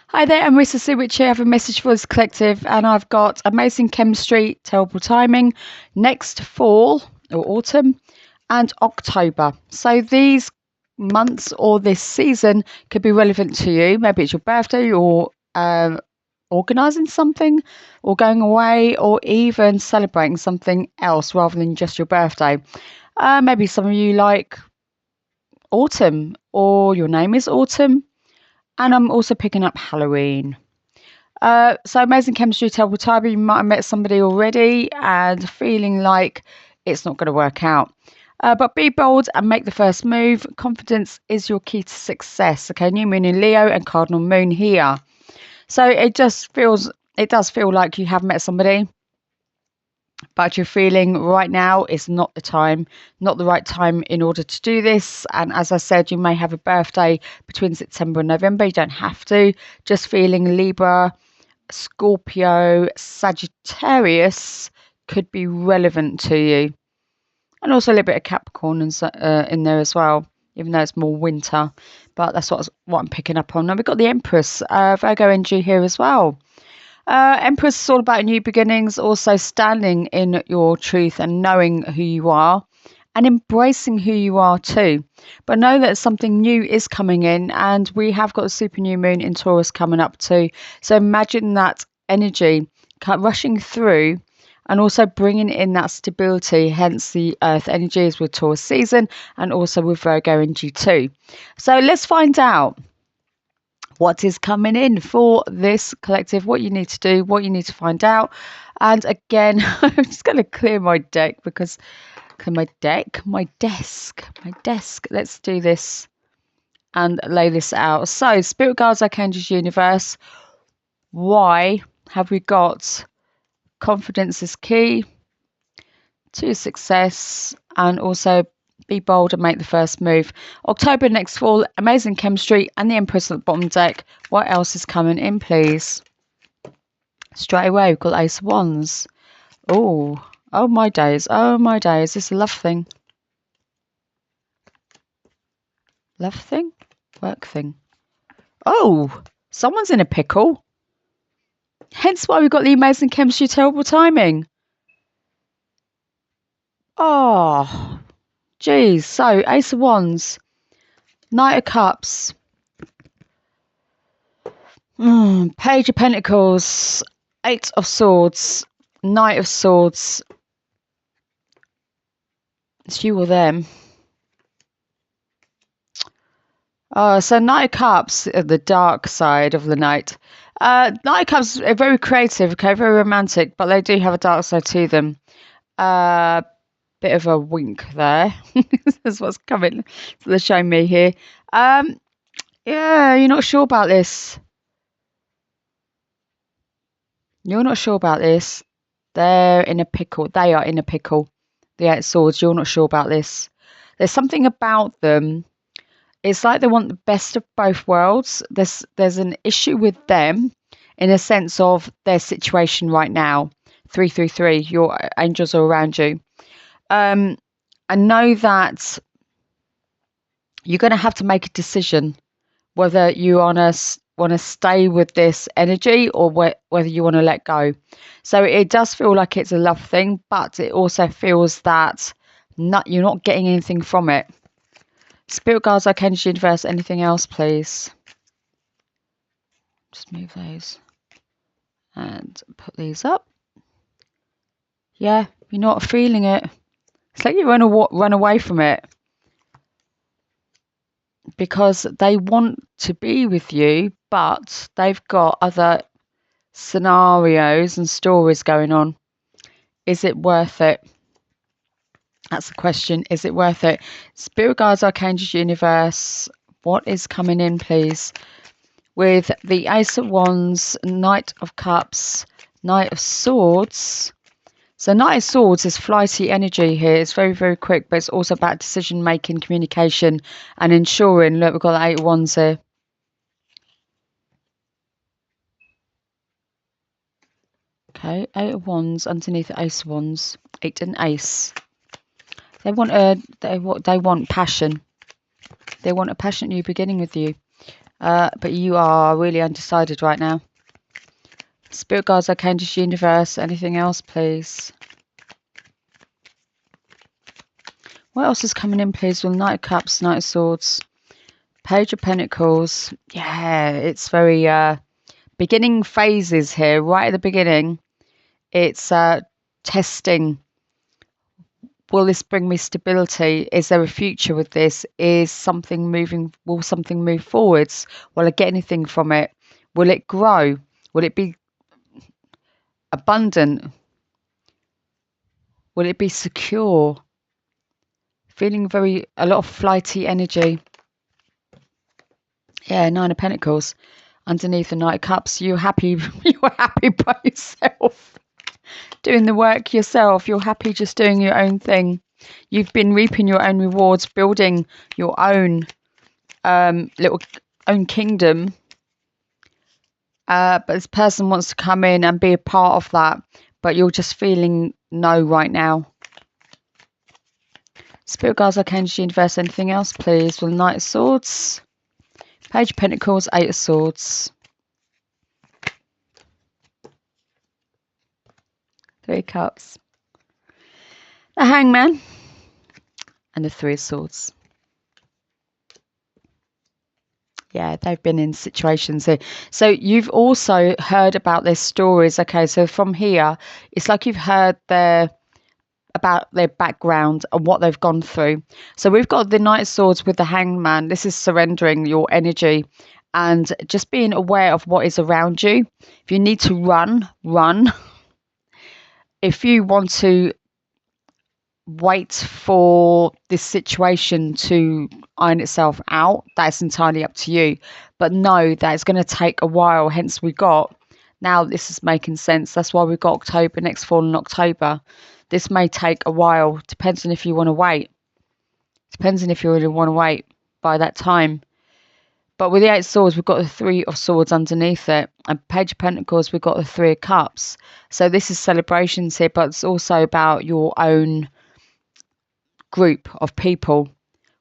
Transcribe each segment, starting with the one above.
Hi there, I'm Amarissa here. I have a message for this collective, and I've got amazing chemistry, terrible timing, next fall or autumn, and October. So these months or this season could be relevant to you. Maybe it's your birthday or organising something or going away or even celebrating something else rather than just your birthday. Maybe some of you like autumn or your name is autumn. And I'm also picking up Halloween. So amazing chemistry, terrible timing. You might have met somebody already and feeling like it's not going to work out. But be bold and make the first move. Confidence is your key to success. Okay, new moon in Leo and cardinal moon here. So it does feel like you have met somebody, but you're feeling right now is not the time, not the right time in order to do this. And as I said, you may have a birthday between September and November. You don't have to. Just feeling Libra, Scorpio, Sagittarius could be relevant to you. And also a little bit of Capricorn in there as well, even though it's more winter. But that's what I'm picking up on. Now we've got the Empress, Virgo energy here as well. Empress is all about new beginnings, also standing in your truth and knowing who you are and embracing who you are too. But know that something new is coming in, and we have got a super new moon in Taurus coming up too. So imagine that energy rushing through and also bringing in that stability, hence the earth energies with Taurus season and also with Virgo energy too. So let's find out what is coming in for this collective, what you need to do, what you need to find out. And again, I'm just going to clear my deck because my desk. Let's do this and lay this out. So spirit guides, archangels, universe, why have we got confidence is key to success, and also be bold and make the first move. October next fall, amazing chemistry, and the Empress at the bottom deck. What else is coming in, please? Straight away, we've got Ace of Wands. Oh my days. This is a love thing. Love thing? Work thing. Oh, someone's in a pickle. Hence why we've got the amazing chemistry, terrible timing. Oh, geez. So, Ace of Wands, Knight of Cups, Page of Pentacles, Eight of Swords, Knight of Swords. It's you or them. So Knight of Cups, the dark side of the Knight. Knight of Cups are very creative, okay, very romantic, but they do have a dark side to them. Bit of a wink there. That's what's coming. So they're showing me here. Yeah, you're not sure about this. You're not sure about this. They're in a pickle. They are in a pickle. The Eight of Swords. You're not sure about this. There's something about them. It's like they want the best of both worlds. There's an issue with them in a sense of their situation right now. 333. Your angels are around you. I know that you're going to have to make a decision whether you want to stay with this energy or whether you want to let go. So it does feel like it's a love thing, but it also feels that you're not getting anything from it. Spirit guides, archangels, universe, anything else, please? Just move those and put these up. Yeah, you're not feeling it. It's like you run away from it because they want to be with you, but they've got other scenarios and stories going on. Is it worth it? That's the question. Is it worth it? Spirit guides, archangels, universe, what is coming in, please? With the Ace of Wands, Knight of Cups, Knight of Swords. So Knight of Swords is flighty energy here. It's very, very quick, but it's also about decision making, communication, and ensuring. Look, we've got the Eight of Wands here. Okay, Eight of Wands underneath the Ace of Wands. Eight and Ace. They want passion. They want a passionate new beginning with you. But you are really undecided right now. Spirit guides, Archangels, universe, anything else, please? What else is coming in, please? Well, Knight of Cups, Knight of Swords, Page of Pentacles. Yeah, it's very beginning phases here, right at the beginning. It's testing. Will this bring me stability? Is there a future with this? Is something moving? Will something move forwards? Will I get anything from it? Will it grow? Will it be abundant? Will it be secure? Feeling a lot of flighty energy. Yeah, Nine of Pentacles. Underneath the Knight of Cups, you're happy. You're happy by yourself. Doing the work yourself. You're happy just doing your own thing. You've been reaping your own rewards, building your own little own kingdom. But this person wants to come in and be a part of that. But you're just feeling no right now. Spirit guides, Archangels, universe, anything else, please? Well, Knight of Swords, Page of Pentacles, Eight of Swords, Three of Cups, the Hangman, and the Three of Swords. Yeah, they've been in situations here. So you've also heard about their stories. Okay, so from here, it's like you've heard about their background and what they've gone through. So we've got the Knight of Swords with the Hangman. This is surrendering your energy and just being aware of what is around you. If you need to run, run. If you want to wait for this situation to iron itself out, that's entirely up to you. But know that it's going to take a while. Hence we got, now this is making sense. That's why we've got October, next fall in October. This may take a while. Depends on if you want to wait. Depends on if you really want to wait by that time. But with the Eight of Swords, we've got the Three of Swords underneath it. And Page of Pentacles, we've got the Three of Cups. So this is celebrations here, but it's also about your own group of people.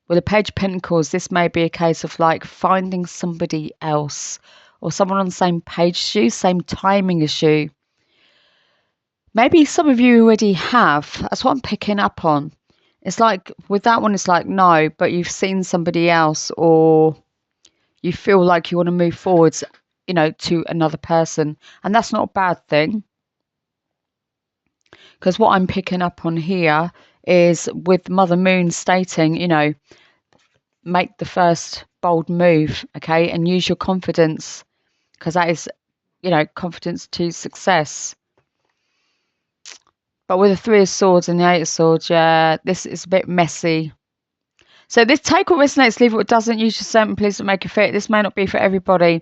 With the Page of Pentacles, this may be a case of like finding somebody else or someone on the same page as you, same timing as you. Maybe some of you already have. That's what I'm picking up on. It's like with that one, it's like no, but you've seen somebody else or you feel like you want to move forwards, you know, to another person. And that's not a bad thing. Because what I'm picking up on here is with Mother Moon stating, you know, make the first bold move, okay, and use your confidence, because that is, you know, confidence to success. But with the Three of Swords and the Eight of Swords, yeah, this is a bit messy. So this take what resonates, leave what doesn't. Use your sermon, please don't make it fit. This may not be for everybody,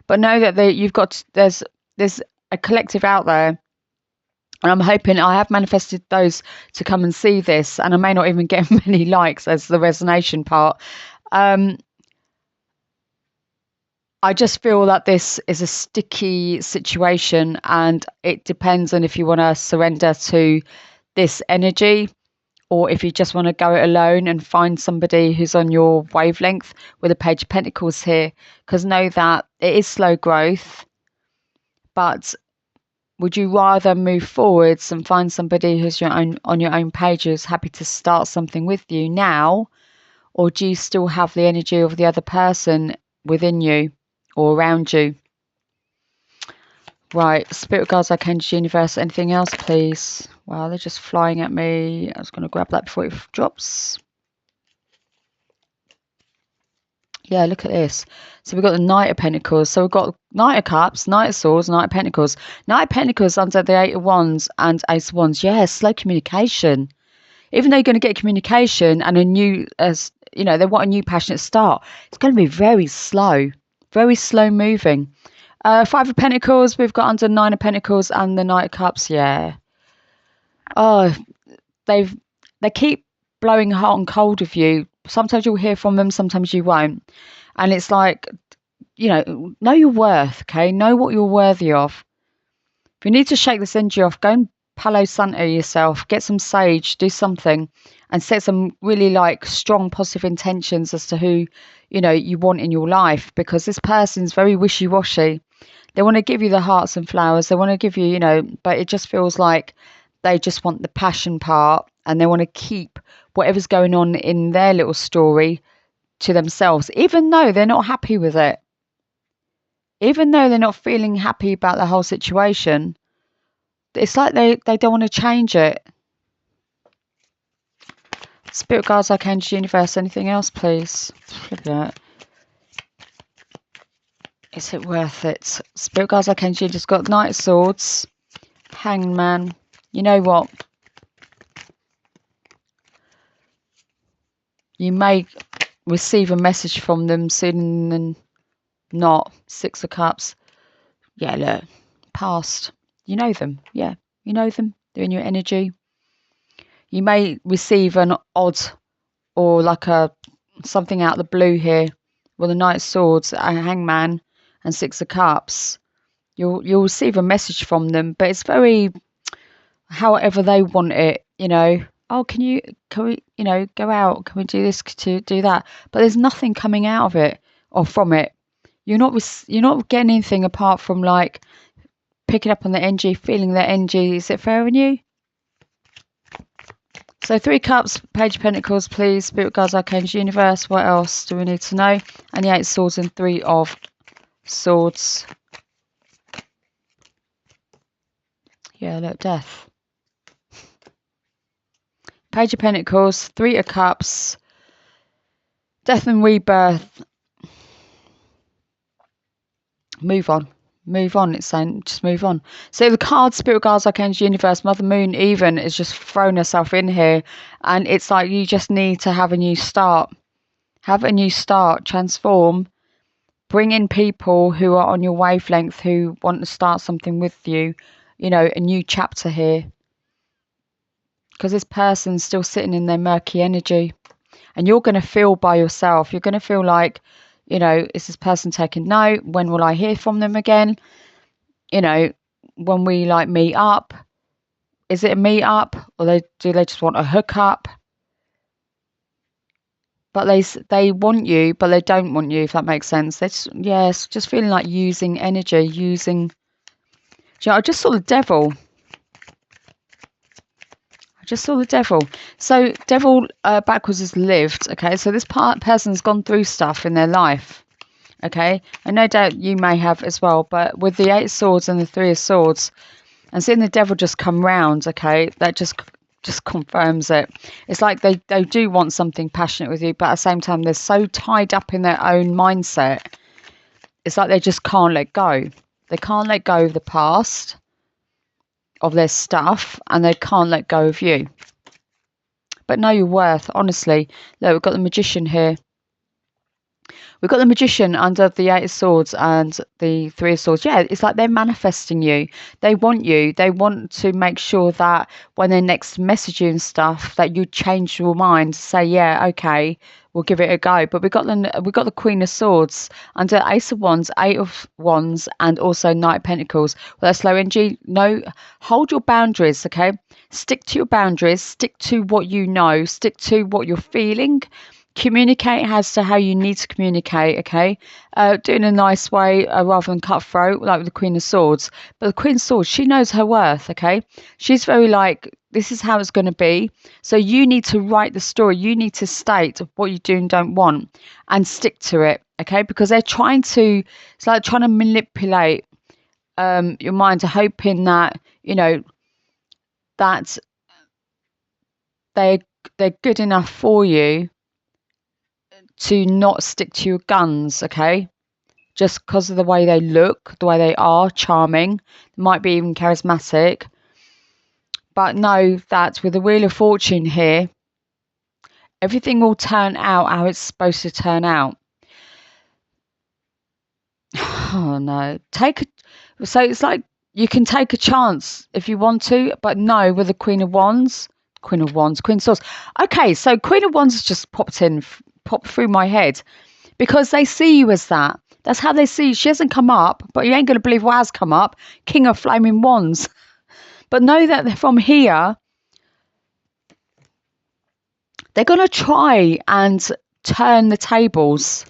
but know that you've got there's a collective out there. And I'm hoping I have manifested those to come and see this, and I may not even get many likes as the resonation part. I just feel that this is a sticky situation, and it depends on if you want to surrender to this energy or if you just want to go it alone and find somebody who's on your wavelength with a Page of Pentacles here. Because know that it is slow growth, but would you rather move forwards and find somebody who's on your own page, who's happy to start something with you now? Or do you still have the energy of the other person within you or around you? Right, Spirit guides, Archangels, universe, anything else, please? Wow, they're just flying at me. I was going to grab that before it drops. Yeah, look at this. So we've got the Knight of Pentacles. So we've got Knight of Cups, Knight of Swords, Knight of Pentacles. Knight of Pentacles under the Eight of Wands and Ace of Wands. Yeah, slow communication. Even though you're going to get communication and a new, you know, they want a new passionate start, it's going to be very slow moving. Five of Pentacles, we've got under Nine of Pentacles and the Knight of Cups. Yeah. Oh, they keep blowing hot and cold of you. Sometimes you'll hear from them, sometimes you won't. And it's like, you know your worth, okay? Know what you're worthy of. If you need to shake this energy off, go and Palo Santo yourself, get some sage, do something, and set some really like strong positive intentions as to who, you know, you want in your life, because this person's very wishy-washy. They want to give you the hearts and flowers, they want to give you, you know, but it just feels like they just want the passion part, and they want to keep whatever's going on in their little story to themselves, even though they're not happy with it, even though they're not feeling happy about the whole situation. It's like they don't want to change it. Spirit guides, archangels, universe, anything else, please? Look at that. Is it worth it? Spirit guides, archangels, just got Knight of Swords, Hanged Man. You know what? You may receive a message from them sooner than not. Six of Cups. Yeah, look. Past. You know them. Yeah, you know them. They're in your energy. You may receive an odd or like a something out of the blue here with the Knight of Swords, a Hangman, and Six of Cups. You'll receive a message from them, but it's very however they want it, you know. Oh, can we, you know, go out? Can we do this, to do that? But there's nothing coming out of it or from it. You're not getting anything apart from like picking up on the energy, feeling the energy. Is it fair on you? So 3 Cups, Page of Pentacles, please. Spirit guides, archangels, universe. What else do we need to know? And the 8 of Swords and 3 of Swords. Yeah, look, Death. Page of Pentacles, 3 of Cups, Death and Rebirth. Move on. Move on, it's saying. Just move on. So the card, Spirit guides, archangels, universe, Mother Moon even is just thrown herself in here. And it's like you just need to have a new start. Have a new start. Transform. Bring in people who are on your wavelength, who want to start something with you. You know, a new chapter here. Because this person's still sitting in their murky energy. And you're going to feel by yourself. You're going to feel like, you know, is this person taking note? When will I hear from them again? You know, when we like meet up, is it a meet up, or do they just want a hookup? But they want you, but they don't want you, if that makes sense. They just feeling like using energy, using. You know, I just saw the Devil. So Devil backwards is lived. Okay, so this person's gone through stuff in their life. Okay, and no doubt you may have as well. But with the 8 of Swords and the 3 of Swords, and seeing the Devil just come round, okay, that just confirms it. It's like they do want something passionate with you, but at the same time they're so tied up in their own mindset. It's like they just can't let go. They can't let go of the past, of their stuff, and they can't let go of you. But know your worth, honestly. Look, we've got the Magician here. We've got the Magician under the 8 of Swords and the 3 of Swords. Yeah, it's like they're manifesting you. They want you. They want to make sure that when they next message you and stuff, that you change your mind. Say, yeah, okay, we'll give it a go. But we got the Queen of Swords under Ace of Wands, 8 of Wands, and also Knight of Pentacles. Well, that's low energy. No, hold your boundaries, okay? Stick to your boundaries. Stick to what you know. Stick to what you're feeling. Communicate as to how you need to communicate, okay? Do it in a nice way rather than cutthroat, like with the Queen of Swords. But the Queen of Swords, she knows her worth, okay? She's very like, this is how it's going to be. So you need to write the story. You need to state what you do and don't want and stick to it, okay? Because they're trying to, it's like trying to manipulate your mind, to hoping that, you know, that they're good enough for you to not stick to your guns, okay? Just because of the way they look, the way they are, charming, might be even charismatic. But know that with the Wheel of Fortune here, everything will turn out how it's supposed to turn out. Oh no. So it's like you can take a chance if you want to, but no, with the Queen of Swords. Okay, so Queen of Wands has just popped through my head because they see you as that. That's how they see you. She hasn't come up, but you ain't going to believe what has come up. King of Flaming Wands. But know that from here, they're going to try and turn the tables.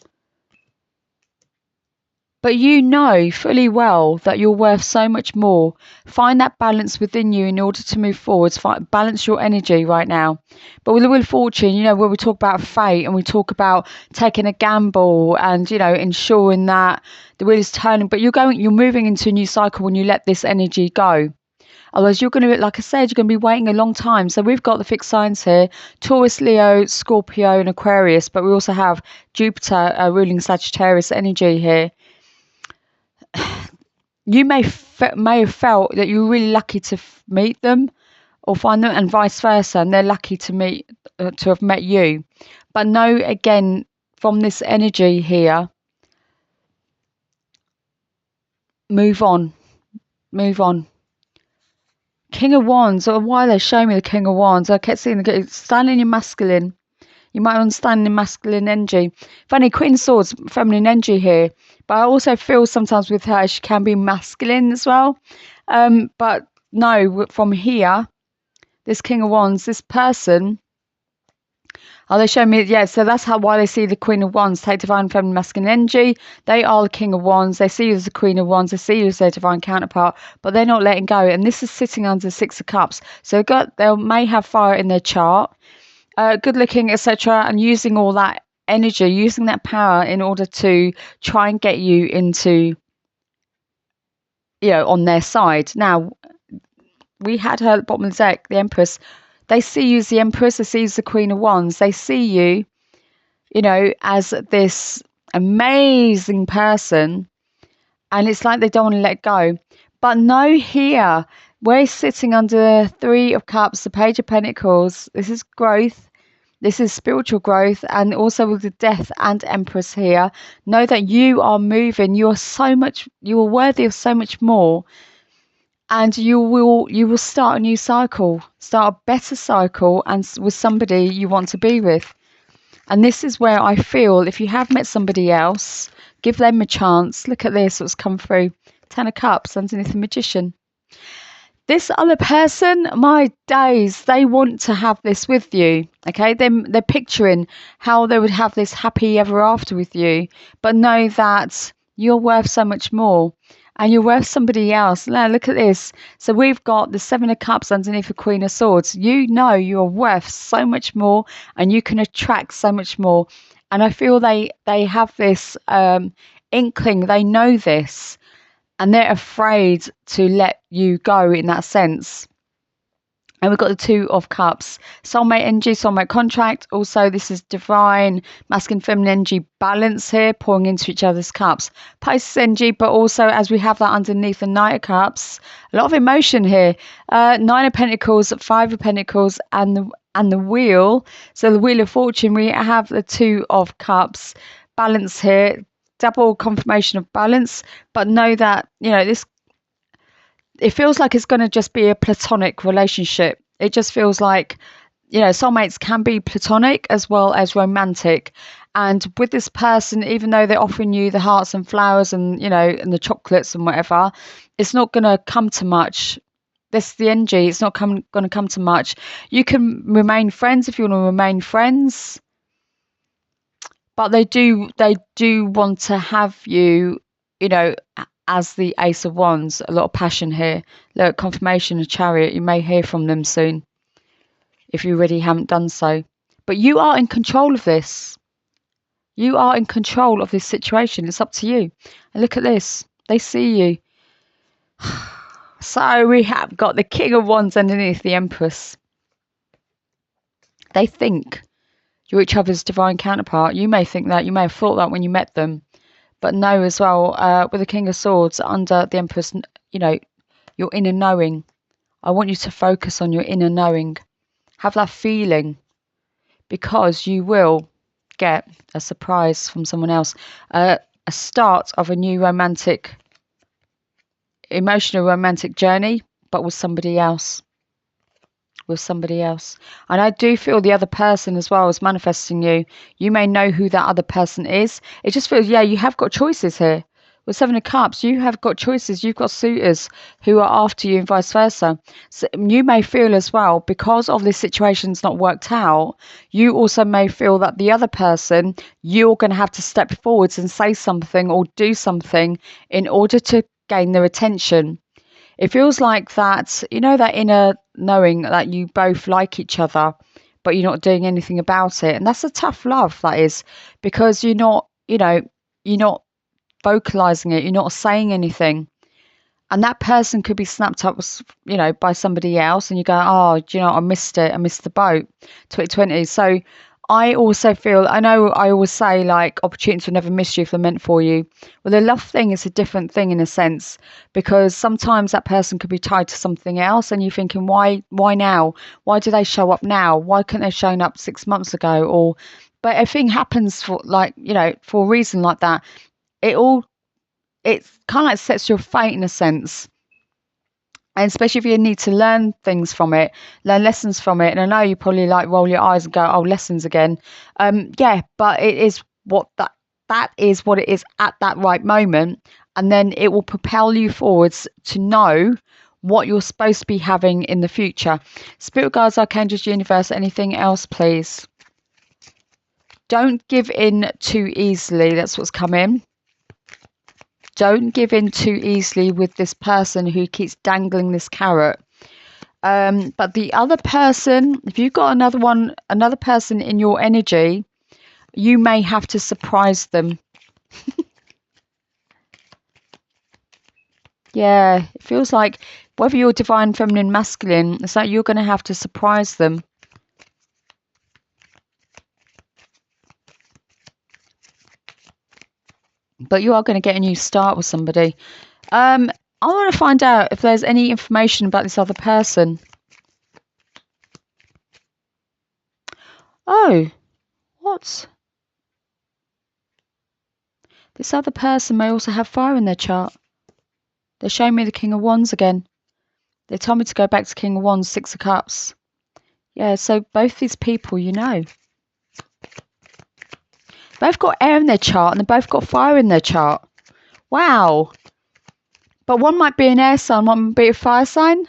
But you know fully well that you're worth so much more. Find that balance within you in order to move forwards. Balance your energy right now. But with the Wheel of Fortune, you know, where we talk about fate and we talk about taking a gamble and, you know, ensuring that the wheel is turning. But you're moving into a new cycle when you let this energy go. Otherwise, you're going to, like I said, you're going to be waiting a long time. So we've got the fixed signs here: Taurus, Leo, Scorpio, and Aquarius. But we also have Jupiter ruling Sagittarius energy here. You may have felt that you were really lucky to meet them or find them, and vice versa, and they're lucky to have met you. But know again, from this energy here, move on. King of Wands. Or why they show me the King of Wands? I kept seeing stand in your masculine. You might understand the masculine energy. Funny, Queen of Swords, feminine energy here. But I also feel sometimes with her, she can be masculine as well. But no, from here, this King of Wands, this person, they show me, yeah, so that's why they see the Queen of Wands, take divine feminine masculine energy. They are the King of Wands. They see you as the Queen of Wands. They see you as their divine counterpart, but they're not letting go. And this is sitting under 6 of Cups. So they may have fire in their chart. Good looking, etc., and using all that energy, using that power in order to try and get you into, you know, on their side. Now, we had her at the bottom of the deck, the Empress. They see you as the Empress. They see you as the Queen of Wands. They see you, you know, as this amazing person, and it's like they don't want to let go. But know here, we're sitting under 3 of Cups, the Page of Pentacles. This is growth. This is spiritual growth, and also with the Death and Empress here. Know that you are moving. You are worthy of so much more, and you will start a new cycle, start a better cycle, and with somebody you want to be with. And this is where I feel if you have met somebody else, give them a chance. Look at this, what's come through. 10 of Cups underneath the Magician. This other person, my days, they want to have this with you, okay? They're picturing how they would have this happy ever after with you, but know that you're worth so much more and you're worth somebody else. Now, look at this. So we've got the 7 of Cups underneath the Queen of Swords. You know you're worth so much more and you can attract so much more. And I feel they have this inkling, they know this. And they're afraid to let you go in that sense. And we've got the 2 of Cups. Soulmate energy, soulmate contract. Also, this is divine, masculine, feminine energy balance here, pouring into each other's cups. Pisces energy, but also as we have that underneath the Knight of Cups, a lot of emotion here. 9 of Pentacles, 5 of Pentacles, and the Wheel. So the Wheel of Fortune, we have the 2 of Cups. Balance here. Double confirmation of balance, but know that, you know, it feels like it's going to just be a platonic relationship. It just feels like, you know, soulmates can be platonic as well as romantic. And with this person, even though they're offering you the hearts and flowers and, you know, and the chocolates and whatever, it's not going to come to much. This is the energy. It's not going to come to much. You can remain friends if you want to remain friends. But they do want to have you, you know, as the Ace of Wands. A lot of passion here. Look, confirmation of Chariot. You may hear from them soon if you already haven't done so. But you are in control of this. You are in control of this situation. It's up to you. And look at this. They see you. So we have got the King of Wands underneath the Empress. They think you're each other's divine counterpart. You may think that. You may have thought that when you met them. But know as well, with the King of Swords under the Empress, you know, your inner knowing. I want you to focus on your inner knowing. Have that feeling. Because you will get a surprise from someone else. A start of a new emotional romantic journey, but with somebody else. And I do feel the other person as well is manifesting you. You may know who that other person is. It just feels, yeah, you have got choices here With Seven of Cups, you have got choices. You've got suitors who are after you and vice versa. So you may feel as well, because of this situation's not worked out, you also may feel that the other person, you're going to have to step forwards and say something or do something in order to gain their attention. It feels like that, you know, that inner knowing that you both like each other, but you're not doing anything about it. And that's a tough love, that is, because you're not, you know, you're not vocalizing it, you're not saying anything. And that person could be snapped up, you know, by somebody else, and you go, oh, do you know, I missed it, I missed the boat. 2020. So I also feel, I know I always say, like, opportunities will never miss you if they're meant for you. Well, the love thing is a different thing in a sense, because sometimes that person could be tied to something else, and you're thinking, why now? Why do they show up now? Why couldn't they have shown up 6 months ago? Or, but everything happens for, like, you know, for a reason like that. It's kind of like sets your fate in a sense. And especially if you need to learn things from it, learn lessons from it. And I know you probably like roll your eyes and go, oh, lessons again. Yeah, but it is what that is what it is at that right moment. And then it will propel you forwards to know what you're supposed to be having in the future. Spirit guides, archangels, universe, anything else, please. Don't give in too easily. That's what's come in. Don't give in too easily with this person who keeps dangling this carrot. But the other person, if you've got another person in your energy, you may have to surprise them. Yeah, it feels like whether you're divine, feminine, masculine, it's like you're going to have to surprise them. But you are going to get a new start with somebody. I want to find out if there's any information about this other person. Oh, what? This other person may also have fire in their chart. They're showing me the King of Wands again. They told me to go back to King of Wands, Six of Cups. Yeah, so both these people, you know. Both got air in their chart and they both got fire in their chart. Wow. But one might be an air sign, one might be a fire sign.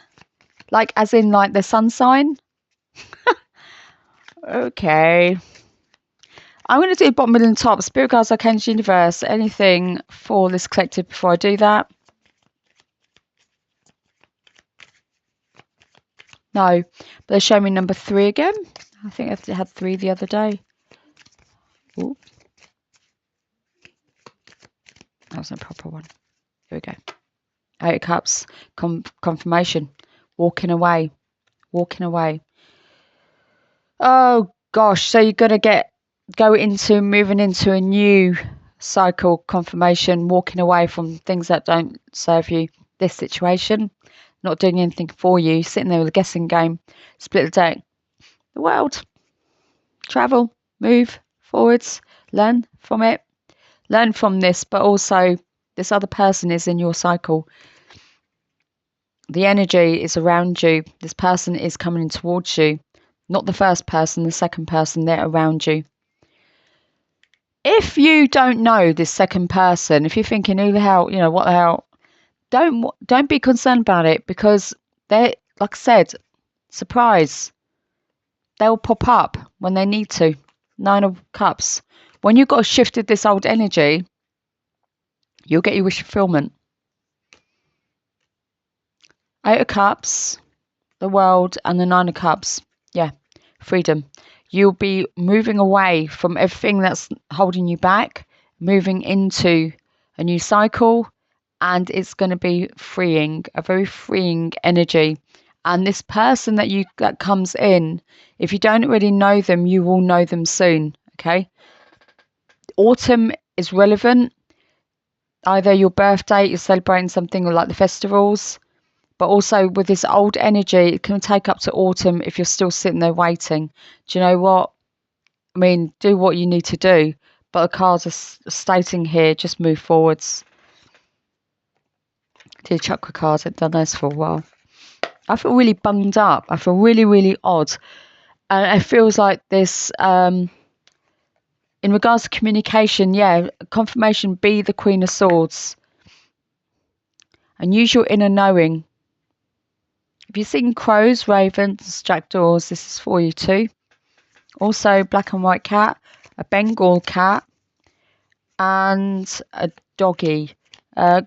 Like, as in, like, the sun sign. Okay. I'm going to do bottom, middle and top. Spirit guides, arcane, universe. Anything for this collective before I do that? No. But they're showing me number 3 again. I think I had 3 the other day. Ooh. That was a proper one. Here we go. 8 of Cups. Confirmation. Walking away. Walking away. Oh, gosh. So you're going to moving into a new cycle, confirmation, walking away from things that don't serve you. This situation, not doing anything for you, sitting there with a guessing game, split the deck. The world. Travel. Move forwards. Learn from it. Learn from this, but also this other person is in your cycle. The energy is around you. This person is coming in towards you. Not the first person, the second person, they're around you. If you don't know this second person, if you're thinking, who the hell, you know, what the hell, don't be concerned about it, because they're, like I said, surprise. They'll pop up when they need to. 9 of Cups. When you've got shifted this old energy, you'll get your wish fulfillment. 8 of Cups, the world, and the 9 of Cups. Yeah, freedom. You'll be moving away from everything that's holding you back, moving into a new cycle, and it's going to be freeing, a very freeing energy. And this person that comes in, if you don't already know them, you will know them soon, okay? Autumn is relevant. Either your birthday, you're celebrating something, or like the festivals. But also with this old energy, it can take up to autumn if you're still sitting there waiting. Do you know what? I mean, do what you need to do. But the cards are stating here, just move forwards. The chakra cards, I've done those for a while. I feel really bunged up. I feel really, really odd. And it feels like this, in regards to communication, yeah, confirmation, be the Queen of Swords. and use your inner knowing. If you've seen crows, ravens, jackdaws, this is for you too. Also, black and white cat, a Bengal cat, and a doggy, a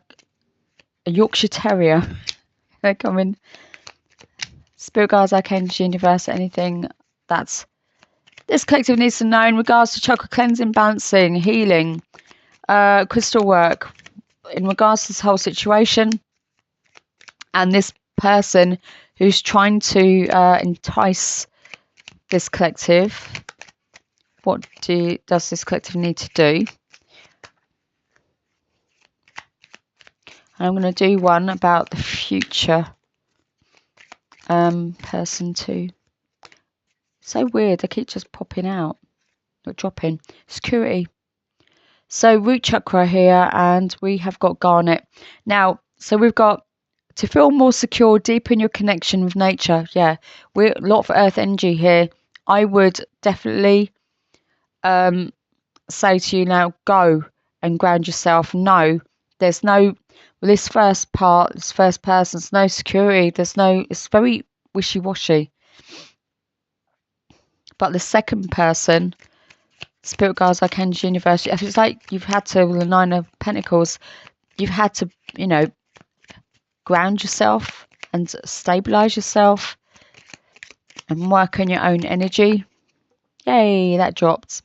Yorkshire Terrier. They're coming. Spirit guides, archangels, universe, anything that's this collective needs to know in regards to chakra cleansing, balancing, healing, crystal work, in regards to this whole situation, and this person who's trying to entice this collective. What does this collective need to do? And I'm going to do one about the future person too. So weird, they keep just popping out, not dropping. Security. So root chakra here, and we have got garnet. Now, so we've got to feel more secure, deepen your connection with nature. Yeah, we're a lot of earth energy here. I would definitely say to you now, go and ground yourself. No, there's no, well, this first part, this first person, there's no security. There's no, it's very wishy-washy. But the second person, spirit guides, archangels, universe, it's like you've had to, with the Nine of Pentacles, you've had to, you know, ground yourself and stabilize yourself and work on your own energy. Yay, that dropped.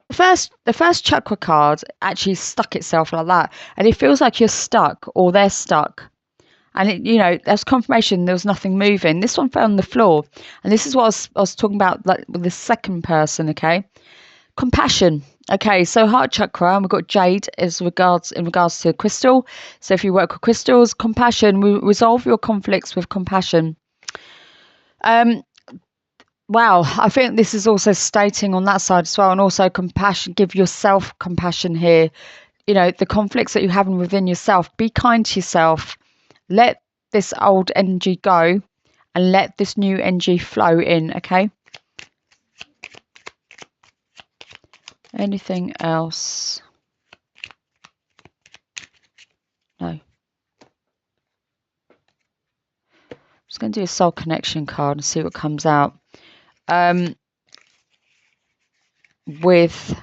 The first chakra card actually stuck itself like that, and it feels like you're stuck or they're stuck. And it, you know, there's confirmation there was nothing moving. This one fell on the floor, and this is what I was talking about, like with the second person. Okay, compassion. Okay, so heart chakra, and we've got jade in regards to crystal. So if you work with crystals, compassion, we resolve your conflicts with compassion. Wow, I think this is also stating on that side as well, and also compassion. Give yourself compassion here. You know, the conflicts that you're having within yourself. Be kind to yourself. Let this old energy go and let this new energy flow in, okay? Anything else? No. I'm just going to do a soul connection card and see what comes out. With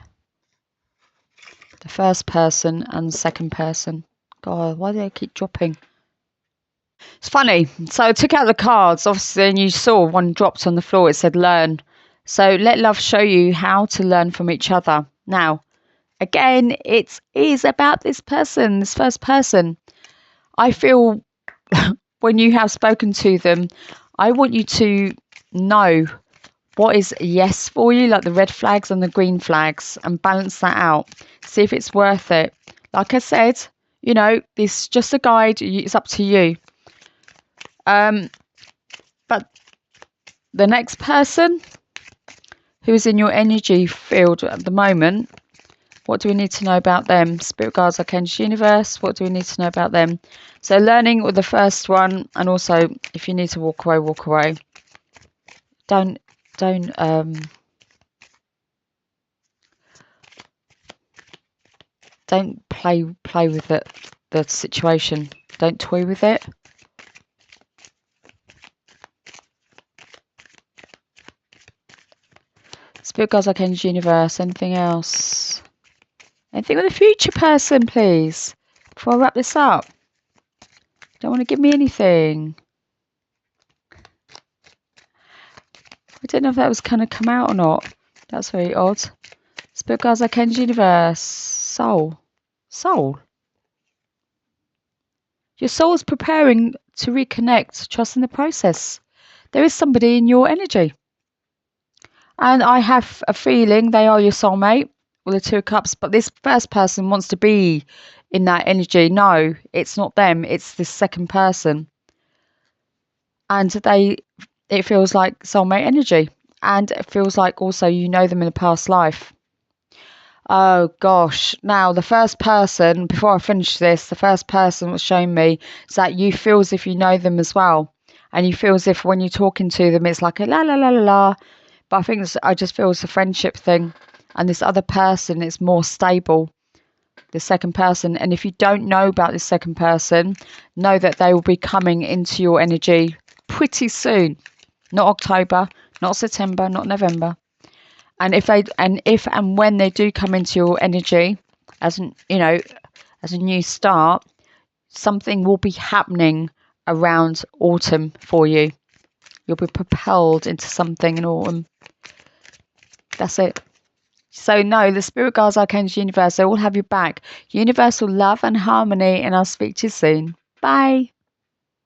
the first person and the second person. God, why do they keep dropping? It's funny. So I took out the cards, obviously, and you saw one dropped on the floor. It said learn. So let love show you how to learn from each other. Now, again, it is about this person, this first person. I feel when you have spoken to them, I want you to know what is yes for you, like the red flags and the green flags, and balance that out. See if it's worth it. Like I said, you know, this is just a guide. It's up to you. But the next person who is in your energy field at the moment, what do we need to know about them? Spirit guides, archangels, universe, what do we need to know about them? So learning with the first one, and also if you need to walk away, walk away. Don't play with the situation. Don't toy with it. Spirit guides, archangels, universe, anything else? Anything with a future person, please, before I wrap this up. Don't want to give me anything. I don't know if that was going to come out or not. That's very odd. Spirit guides, archangels, universe, soul. Your soul is preparing to reconnect. Trust in the process. There is somebody in your energy. And I have a feeling they are your soulmate with the Two of Cups. But this first person wants to be in that energy. No, it's not them. It's this second person. And it feels like soulmate energy. And it feels like also you know them in a past life. Oh gosh. Now the first person, before I finish this, the first person was showing me is that you feel as if you know them as well. And you feel as if when you're talking to them, it's like a la la la la la. But I just feel it's a friendship thing. And this other person is more stable. the second person. And if you don't know about this second person, know that they will be coming into your energy pretty soon. Not October, not September, not November. And if and when they do come into your energy as as a new start, something will be happening around autumn for you. You'll be propelled into something in autumn. That's it. So no, the spirit guides, archangels, universe, they all have your back. Universal love and harmony, and I'll speak to you soon. Bye.